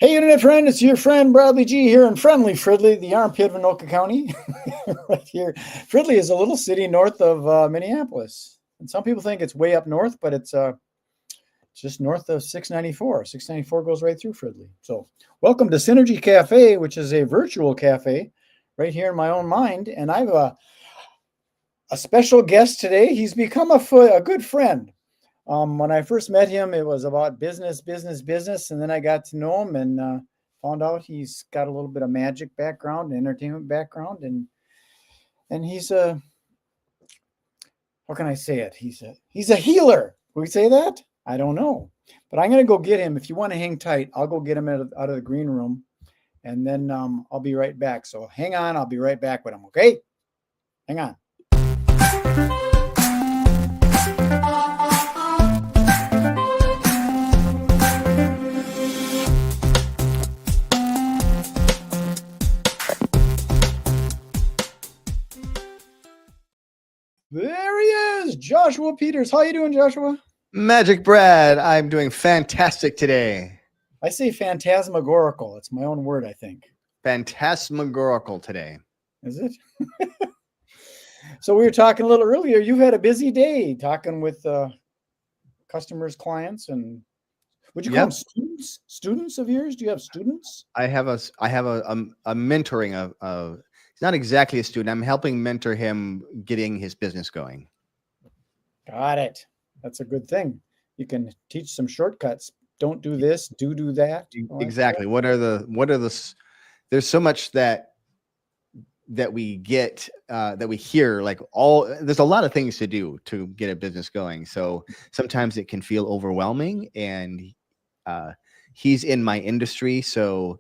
Hey, Internet friend, it's your friend Bradley G here in friendly Fridley, the armpit of Anoka County. Right here. Fridley is a little city north of Minneapolis. And some people think it's way up north, but it's just north of 694. 694 goes right through Fridley. So, welcome to Synergy Cafe, which is a virtual cafe right here in my own mind. And I have a special guest today. He's become a good friend. When I first met him, it was about business, and then I got to know him and found out he's got a little bit of magic background, entertainment background, and he's a, how can I say it? He's a healer. Can we say that? I don't know, but I'm gonna go get him. If you want to hang tight, I'll go get him out of the green room, and then I'll be right back. So hang on, I'll be right back with him. Okay, hang on. There he is, Joshua Peters. How you doing, Joshua? MagicBrad, I'm doing fantastic today. I say phantasmagorical. It's my own word, I think. Phantasmagorical today. Is it? So we were talking a little earlier. You've had a busy day talking with customers, clients, and would you call them students? Students of yours? Do you have students? I have a mentoring of he's not exactly a student. I'm helping mentor him getting his business going. Got it. That's a good thing. You can teach some shortcuts. Don't do this, do that. Exactly. What are the there's so much that we get that we hear, like there's a lot of things to do to get a business going. So sometimes it can feel overwhelming, and he's in my industry. So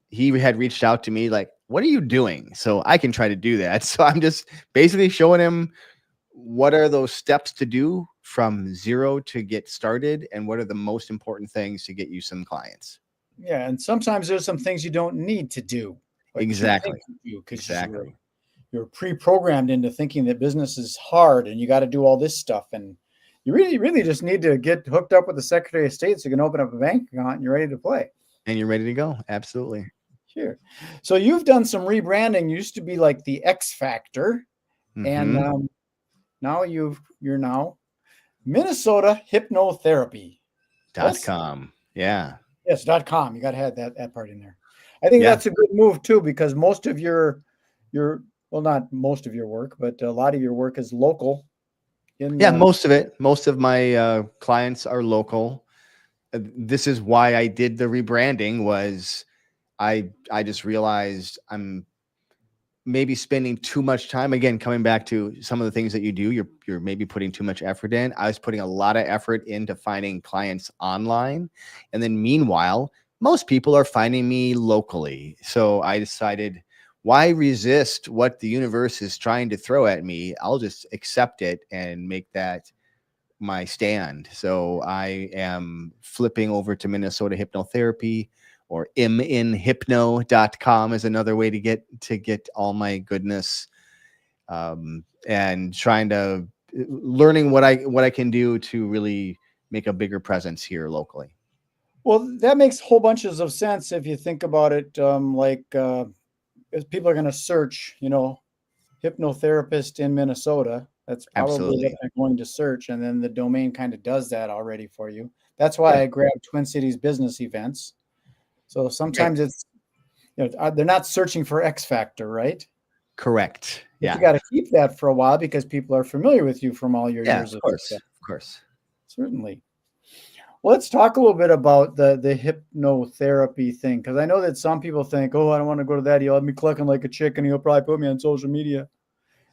he had reached out to me like, what are you doing? So I can try to do that. So I'm just basically showing him what are those steps to do from zero to get started, and what are the most important things to get you some clients. Yeah. And sometimes there's some things you don't need to do. Exactly. Exactly. You're pre-programmed into thinking that business is hard and you got to do all this stuff. And you really just need to get hooked up with the Secretary of State so you can open up a bank account and you're ready to play. And you're ready to go. Absolutely. Sure. So you've done some rebranding. You used to be like the X Factor, and now you're now Minnesota Hypnotherapy.com. Yeah. Yes, .com. You got to have that part in there. I think that's a good move too, because most of your well, not most of your work, but a lot of your work is local. Most of it. Most of my clients are local. This is why I did the rebranding. Was I just realized I'm maybe spending too much time, again, coming back to some of the things that you do, you're maybe putting too much effort in. I was putting a lot of effort into finding clients online. And then meanwhile, most people are finding me locally. So I decided, why resist what the universe is trying to throw at me? I'll just accept it and make that my stand. So I am flipping over to Minnesota Hypnotherapy, or minhypno.com is another way to get all my goodness, and learning what I can do to really make a bigger presence here locally. Well, that makes whole bunches of sense if you think about it. If people are going to search, hypnotherapist in Minnesota, that's probably what they're going to search, and then the domain kind of does that already for you. That's why I grabbed Twin Cities Business Events. So sometimes it's, they're not searching for X Factor, right? Correct. But you got to keep that for a while because people are familiar with you from all your years. Of course. Certainly. Well, let's talk a little bit about the hypnotherapy thing, because I know that some people think, oh, I don't want to go to that. He'll have me clucking like a chicken. He'll probably put me on social media.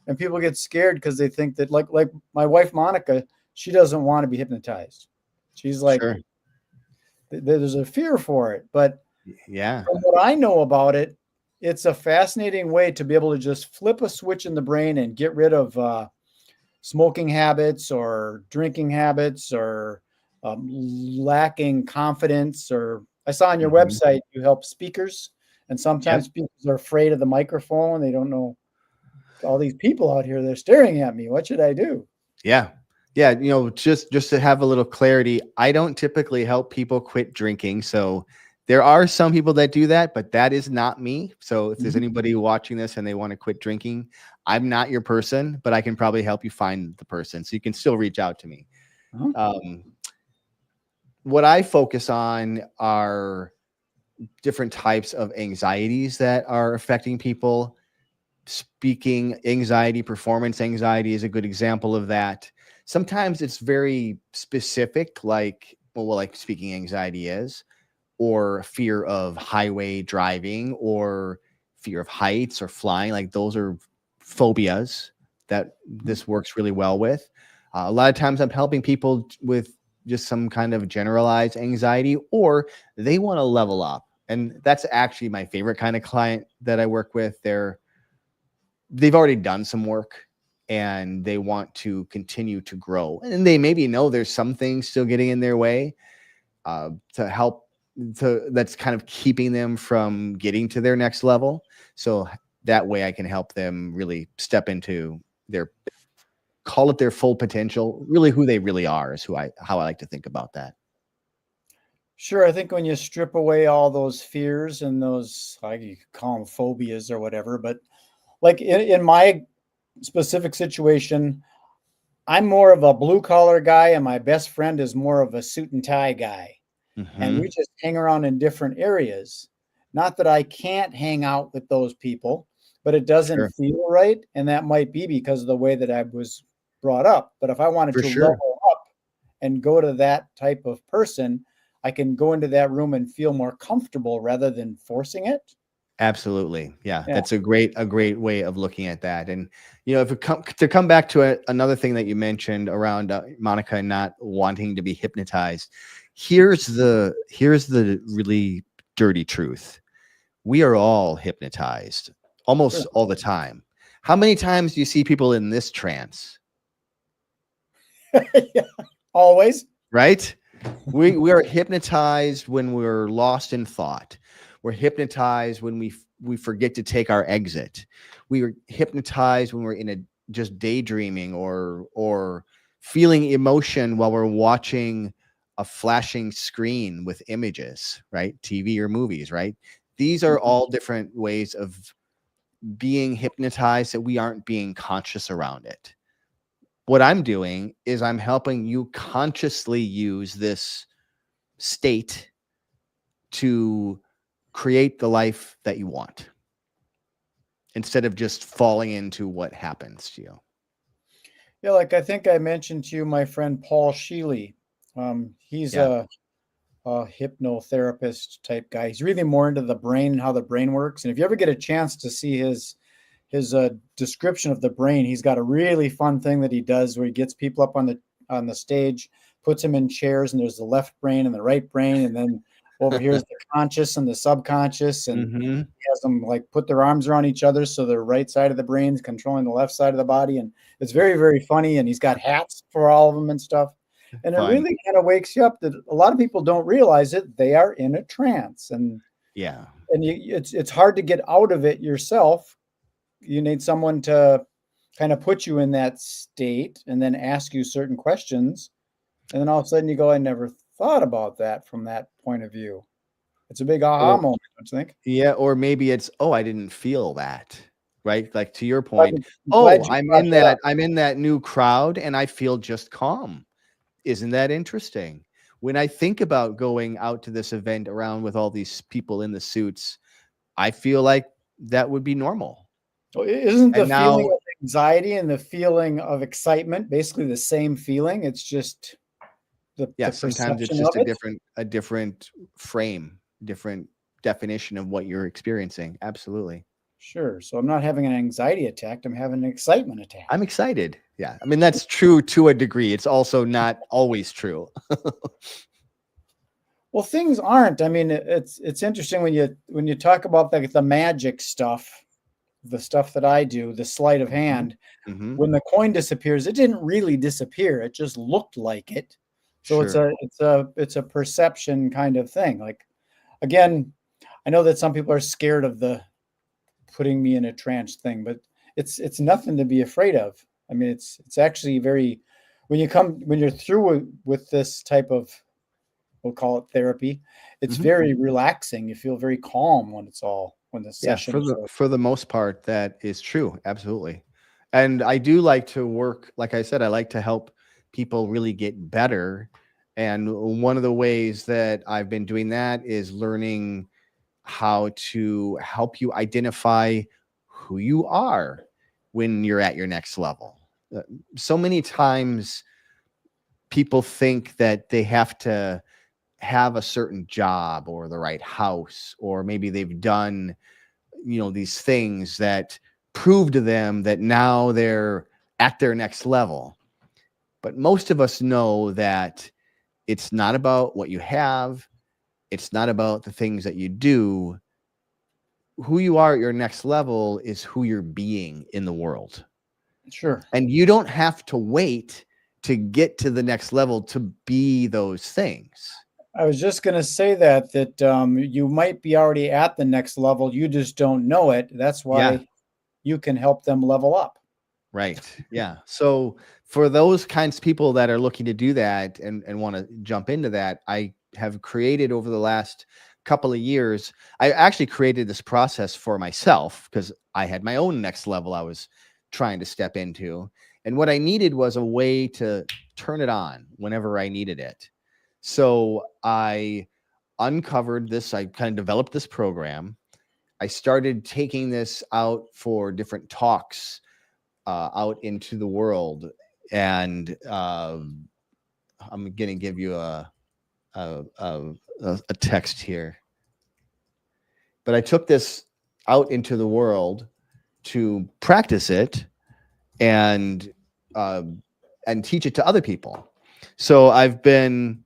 And people get scared because they think that, like my wife, Monica, she doesn't want to be hypnotized. She's like, there's a fear for it. But from what I know about it, it's a fascinating way to be able to just flip a switch in the brain and get rid of smoking habits or drinking habits or lacking confidence. Or I saw on your website you help speakers, and sometimes people are afraid of the microphone. They don't know, all these people out here, they're staring at me. What should I do? Yeah, just to have a little clarity, I don't typically help people quit drinking. So There are some people that do that, but that is not me. So if there's Mhm. anybody watching this and they want to quit drinking, I'm not your person, but I can probably help you find the person. So you can still reach out to me. Uh-huh. What I focus on are different types of anxieties that are affecting people. Speaking anxiety, performance anxiety is a good example of that. Sometimes it's very specific, like, well, like speaking anxiety is, or fear of highway driving, or fear of heights or flying. Like those are phobias that this works really well with. A lot of times I'm helping people with just some kind of generalized anxiety, or they want to level up. And that's actually my favorite kind of client that I work with. They've already done some work and they want to continue to grow. And they maybe know there's some things still getting in their way to help that's kind of keeping them from getting to their next level. So that way I can help them really step into their, call it their full potential, really who they really are is how I like to think about that. Sure. I think when you strip away all those fears and those, like you could call them phobias or whatever, but like in my specific situation, I'm more of a blue collar guy, and my best friend is more of a suit and tie guy. And we Mm-hmm. just hang around in different areas. Not that I can't hang out with those people, but it doesn't Sure. feel right. And that might be because of the way that I was brought up. But if I wanted For to sure. level up and go to that type of person, I can go into that room and feel more comfortable rather than forcing it. Absolutely. Yeah. Yeah. That's a great way of looking at that. And, if it to come back to another thing that you mentioned around Monica not wanting to be hypnotized, here's the really dirty truth. We are all hypnotized Sure. almost all the time. How many times do you see people in this trance? Yeah. Always. Right? We are hypnotized when we're lost in thought. We're hypnotized when we forget to take our exit. We are hypnotized when we're in a just daydreaming or feeling emotion while we're watching a flashing screen with images, right? TV or movies, right? These are Mhm. all different ways of being hypnotized that we aren't being conscious around it. What I'm doing is I'm helping you consciously use this state to create the life that you want instead of just falling into what happens to you. Yeah, like I think I mentioned to you, my friend Paul Sheely. He's Yeah. a hypnotherapist type guy. He's really more into the brain and how the brain works. And if you ever get a chance to see his description of the brain, he's got a really fun thing that he does where he gets people up on the stage, puts them in chairs, and there's the left brain and the right brain, and then over here is the conscious and the subconscious, and Mm-hmm. he has them like put their arms around each other so the right side of the brain's controlling the left side of the body, and it's very very funny. And he's got hats for all of them and stuff, and it Fun. really kind of wakes you up that a lot of people don't realize it. They are in a trance, Yeah. and it's hard to get out of it yourself. You need someone to kind of put you in that state and then ask you certain questions. And then all of a sudden you go, I never thought about that from that point of view. It's a big aha Or moment, don't you think? yeah, or maybe it's, oh, I didn't feel that. Right? Like to your Glad point, I'm oh, glad you brought that up. I'm in that new crowd and I feel just calm. Isn't that interesting? When I think about going out to this event around with all these people in the suits, I feel like that would be normal. Isn't the And feeling now, of anxiety and the feeling of excitement basically the same feeling? It's just yeah, the sometimes it's perception of just it. a different frame, different definition of what you're experiencing. Absolutely. Sure. So I'm not having an anxiety attack. I'm having an excitement attack. I'm excited. Yeah. I mean, that's true to a degree. It's also not always true. Well, things aren't. I mean, it's interesting when you talk about the magic stuff, the stuff that I do, the sleight of Hmm. hand. Hmm. When the coin disappears, it didn't really disappear. It just looked like it. So Sure. it's a perception kind of thing. Like again, I know that some people are scared of the putting me in a trance thing, but it's nothing to be afraid of. I mean, it's actually very when you're through with this type of we'll call it therapy. It's Mhm. very relaxing. You feel very calm when the Yeah, session is over. for the most part, that is true. Absolutely. And I do like to work, like I said, I like to help people really get better. And one of the ways that I've been doing that is learning how to help you identify who you are when you're at your next level. Uh, So many times people think that they have to have a certain job or the right house, or maybe they've done, these things that prove to them that now they're at their next level. But most of us know that it's not about what you have, it's not about the things that you do. Who you are at your next level is who you're being in the world. Sure. And you don't have to wait to get to the next level to be those things. I was just going to say that you might be already at the next level. You just don't know it. That's Yeah. why you can help them level up. Right. Yeah. So for those kinds of people that are looking to do that and want to jump into that, I have created over the last couple of years, I actually created this process for myself because I had my own next level I was trying to step into. And what I needed was a way to turn it on whenever I needed it. So I uncovered this, I kind of developed this program. I started taking this out for different talks out into the world, and I'm going to give you a, a a text here. But I took this out into the world to practice it and uh, and teach it to other people. So I've been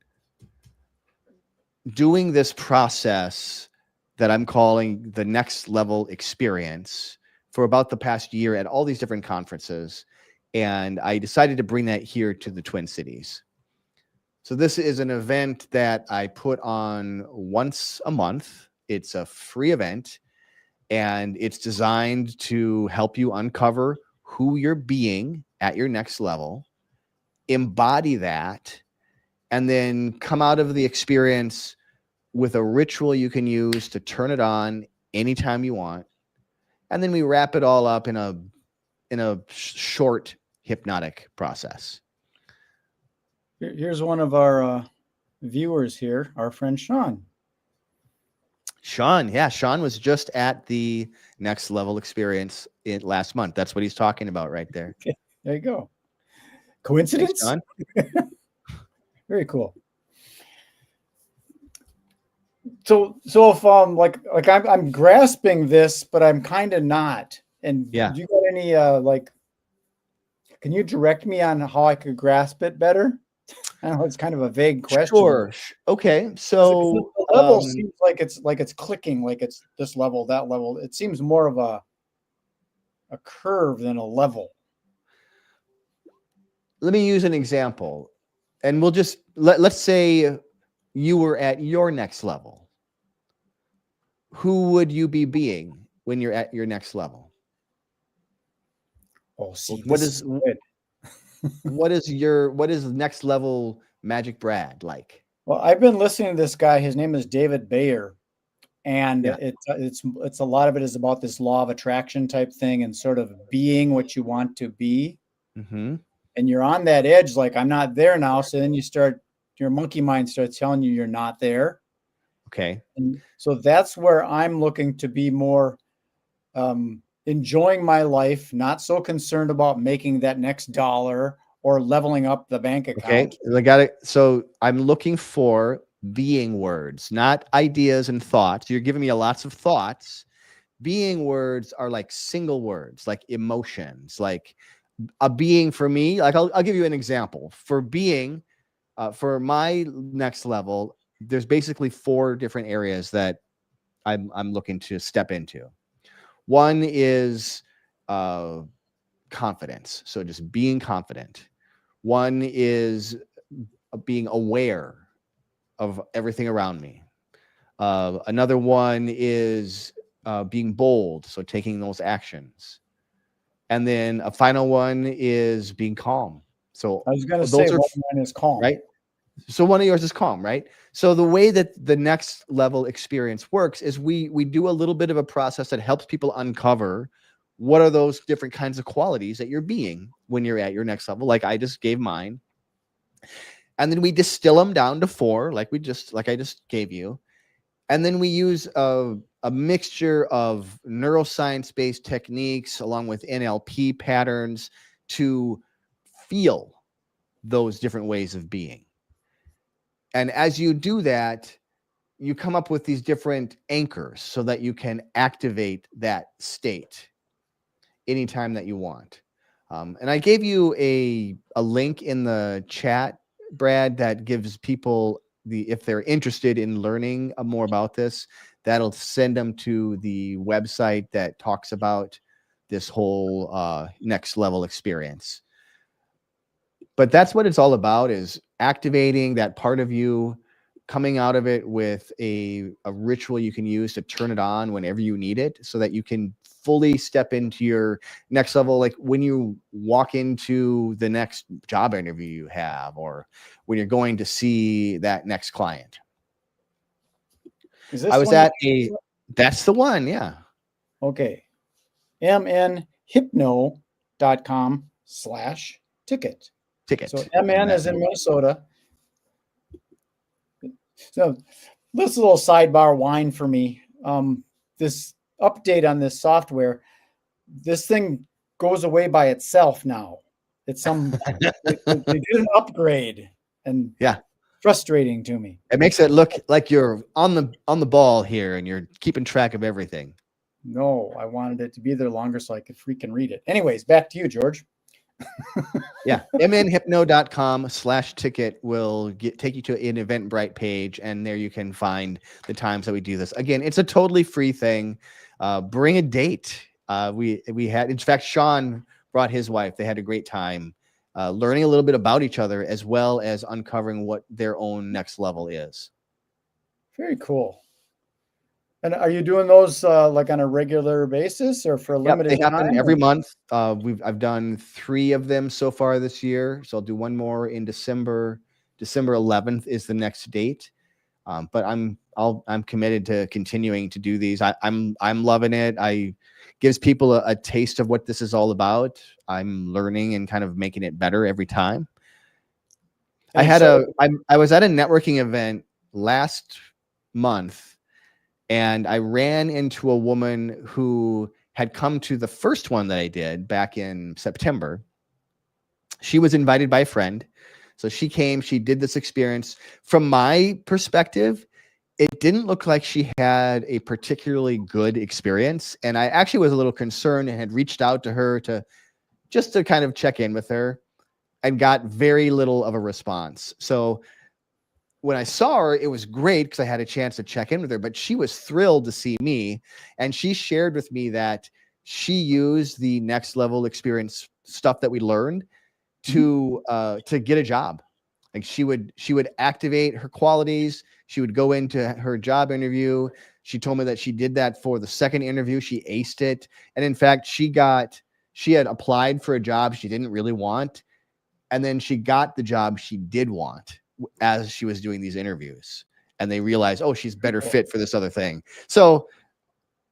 doing this process that I'm calling the next level experience for about the past year at all these different conferences. And I decided to bring that here to the Twin Cities. So this is an event that I put on once a month. It's a free event, and it's designed to help you uncover who you're being at your next level, embody that, and then come out of the experience with a ritual you can use to turn it on anytime you want. And then we wrap it all up in a short hypnotic process. Here's one of our viewers here, our friend Sean. Sean, yeah, Sean was just at the next level experience last month. That's what he's talking about right there. Okay, there you go. Thanks, Coincidence? Sean. Very cool. So if I'm grasping this, but I'm kind of not. And Yeah. do you got any can you direct me on how I could grasp it better? I know it's kind of a vague question. Sure. Okay. 'Cause So the level seems like it's clicking, like it's this level, that level. It seems more of a curve than a level. let me use an example, and we'll just let's say you were at your next level. Who would you be being when you're at your next level? Oh, see, What this is is good. what is next level MagicBrad like? Well, I've been listening to this guy. His name is David Bayer, and Yeah. it's a lot of it is about this law of attraction type thing and sort of being what you want to be. Mm-hmm. And you're on that edge, like I'm not there now. So then your monkey mind starts telling you you're not there. Okay. And so that's where I'm looking to be more enjoying my life, not so concerned about making that next dollar or leveling up the bank Okay. account. I got it. So I'm looking for being words, not ideas and thoughts. You're giving me lots of thoughts. Being words are like single words, like emotions, like a being for me. Like I'll give you an example. For being, for my next level, there's basically 4 different areas that I'm looking to step into. One is confidence. So just being confident. One is being aware of everything around me. Another one is being bold. So taking those actions. And then a final one is being calm. So I was going to say those are one is calm. right. So one of yours is calm, right? So the way that the next level experience works is we do a little bit of a process that helps people uncover what are those different kinds of qualities that you're being when you're at your next level. Like I just gave mine. And then we distill them down to 4, like I just gave you. And then we use a mixture of neuroscience-based techniques along with NLP patterns to feel those different ways of being. And as you do that, you come up with these different anchors so that you can activate that state anytime that you want. And I gave you a link in the chat, Brad, that gives people if they're interested in learning more about this, that'll send them to the website that talks about this whole next level experience. But that's what it's all about, is activating that part of you, coming out of it with a ritual you can use to turn it on whenever you need it, so that you can fully step into your next level. Like when you walk into the next job interview you have, or when you're going to see that next client. Is this I was at that's the one. Yeah. Okay. mnhypno.com/ticket. So MN is in Minnesota. So this is a little sidebar wine for me. This update on this software, this thing goes away by itself now. It's they did an upgrade, and yeah, frustrating to me. It makes it look like you're on the ball here and you're keeping track of everything. No, I wanted it to be there longer so I could freaking read it. Anyways, back to you, George. Yeah, mnhypno.com/ticket will take you to an Eventbrite page, and there you can find the times that we do this. Again, it's a totally free thing. Bring a date. We had, in fact, Sean brought his wife. They had a great time learning a little bit about each other, as well as uncovering what their own next level is. Very cool. And are you doing those like on a regular basis or for a limited time? They happen every month. I've done 3 of them so far this year, so I'll do one more in December. December 11th is the next date. But I'm committed to continuing to do these. I'm loving it. Gives people a taste of what this is all about. I'm learning and kind of making it better every time. I was at a networking event last month, and I ran into a woman who had come to the first one that I did back in September. She was invited by a friend. So she came, she did this experience. From my perspective, it didn't look like she had a particularly good experience. And I actually was a little concerned and had reached out to her to kind of check in with her, and got very little of a response. So when I saw her, it was great because I had a chance to check in with her, but she was thrilled to see me. And she shared with me that she used the next level experience stuff that we learned to get a job. Like she would activate her qualities. She would go into her job interview. She told me that she did that for the second interview. She aced it. And in fact, she had applied for a job she didn't really want. And then she got the job she did want as she was doing these interviews. And they realized, oh, she's better fit for this other thing. So,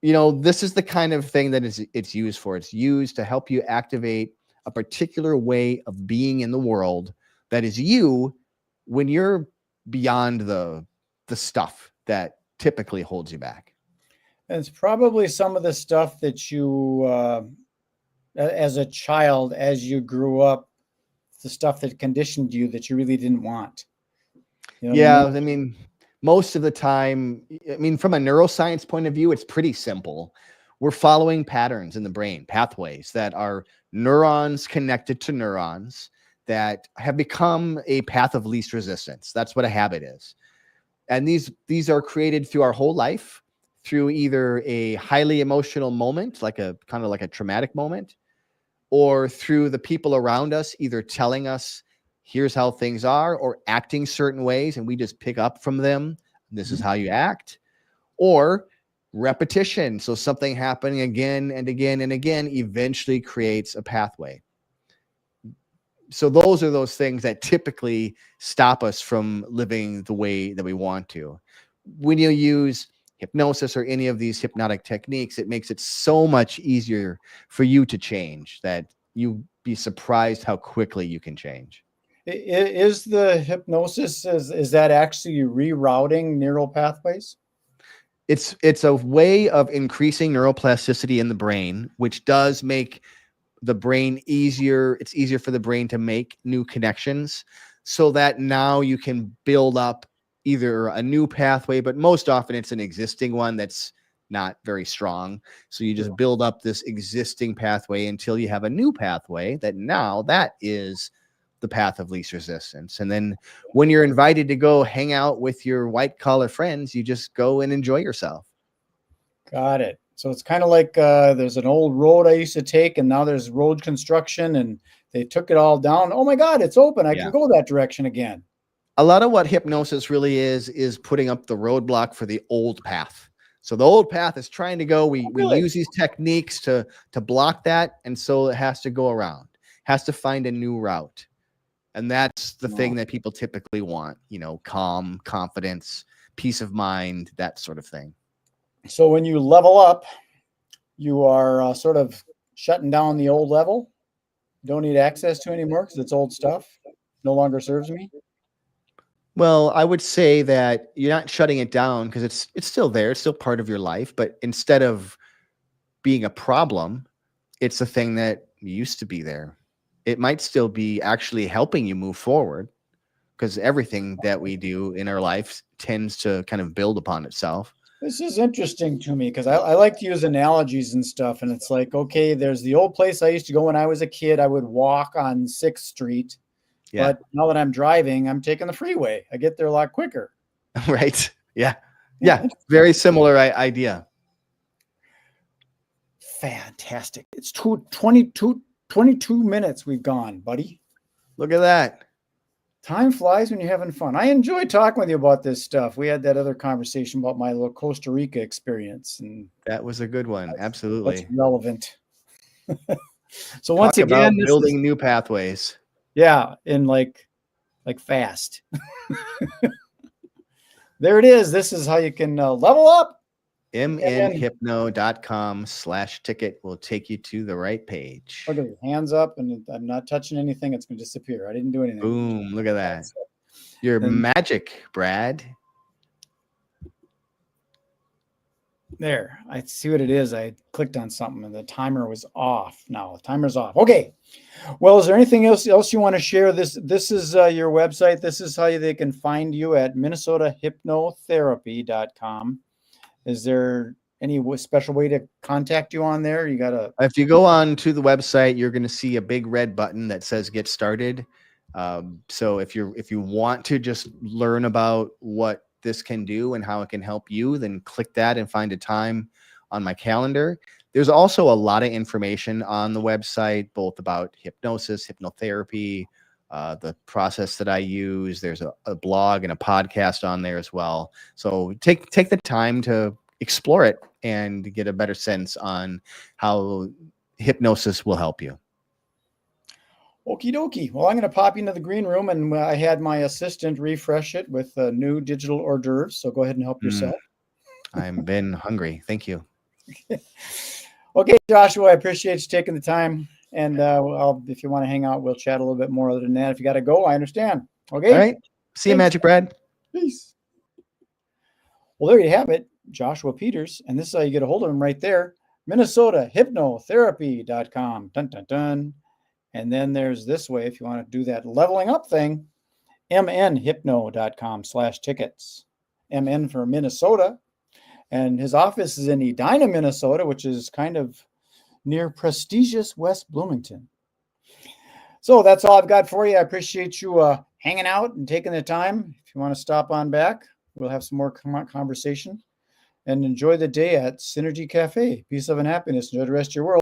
this is the kind of thing that it's used for. It's used to help you activate a particular way of being in the world that is you when you're beyond the stuff that typically holds you back. It's probably some of the stuff that you, as a child, as you grew up, the stuff that conditioned you that you really didn't want. I mean, most of the time, from a neuroscience point of view, it's pretty simple. We're following patterns in the brain, pathways that are neurons connected to neurons that have become a path of least resistance. That's what a habit is. And these are created through our whole life, through either a highly emotional moment, like a kind of like a traumatic moment, or through the people around us, either telling us, here's how things are, or acting certain ways, and we just pick up from them. This is how you act. Or repetition. So something happening again and again and again eventually creates a pathway. So those are those things that typically stop us from living the way that we want to. When you use hypnosis or any of these hypnotic techniques, it makes it so much easier for you to change that you be surprised how quickly you can change. Is the hypnosis, is that actually rerouting neural pathways? It's a way of increasing neuroplasticity in the brain, which does make the brain easier. It's easier for the brain to make new connections so that now you can build up either a new pathway, but most often it's an existing one that's not very strong. So you just build up this existing pathway until you have a new pathway that now that is the path of least resistance. And then when you're invited to go hang out with your white collar friends, you just go and enjoy yourself. Got it. So it's kind of like there's an old road I used to take, and now there's road construction, and they took it all down. Oh my God, it's open. I can go that direction again. A lot of what hypnosis really is putting up the roadblock for the old path. So the old path is trying to go. We use these techniques to block that, and so it has to go around, has to find a new route. And that's the thing that people typically want, you know, calm, confidence, peace of mind, that sort of thing. So when you level up, you are sort of shutting down the old level. You don't need access to anymore because it's old stuff. No longer serves me. Well, I would say that you're not shutting it down because it's still there. It's still part of your life. But instead of being a problem, it's a thing that used to be there. It might still be actually helping you move forward, because everything that we do in our life tends to kind of build upon itself. This is interesting to me because I like to use analogies and stuff. And it's like, okay, there's the old place I used to go when I was a kid. I would walk on 6th Street. Yeah. But now that I'm driving, I'm taking the freeway. I get there a lot quicker. Right. Yeah. Yeah. Very similar idea. Fantastic. It's 22 minutes we've gone, buddy. Look at that. Time flies when you're having fun. I enjoy talking with you about this stuff. We had that other conversation about my little Costa Rica experience, and that was a good one. Absolutely. That's relevant. So once again, building new pathways. Yeah, in like fast. There it is. This is how you can level up. mnhypno.com/ticket will take you to the right page. Look at it, hands up, and I'm not touching anything. It's going to disappear. I didn't do anything. Boom! Look at that. Your MagicBrad. There, I see what it is. I clicked on something and the timer was off. Now the timer's off. Okay. Well, is there anything else you want to share? This is your website. This is how they can find you at MinnesotaHypnotherapy.com. Is there any special way to contact you on there? If you go on to the website, you're going to see a big red button that says "Get Started." So if you want to just learn about what this can do and how it can help you, then click that and find a time on my calendar. There's also a lot of information on the website, both about hypnosis, hypnotherapy, the process that I use. There's a blog and a podcast on there as well. So take the time to explore it and get a better sense on how hypnosis will help you. Okie dokie. Well, I'm going to pop into the green room, and I had my assistant refresh it with new digital hors d'oeuvres. So go ahead and help yourself. I've been hungry. Thank you. Okay, Joshua, I appreciate you taking the time. And if you want to hang out, we'll chat a little bit more. Other than that, if you got to go, I understand. Okay. All right. See you, MagicBrad. Peace. Well, there you have it, Joshua Peters. And this is how you get a hold of him right there. MinnesotaHypnotherapy.com. Dun, dun, dun. And then there's this way, if you want to do that leveling up thing, mnhypno.com/tickets. MN for Minnesota. And his office is in Edina, Minnesota, which is kind of near prestigious West Bloomington. So that's all I've got for you. I appreciate you hanging out and taking the time. If you want to stop on back, we'll have some more conversation. And enjoy the day at Synergy Cafe. Peace, love, and happiness. Enjoy the rest of your world.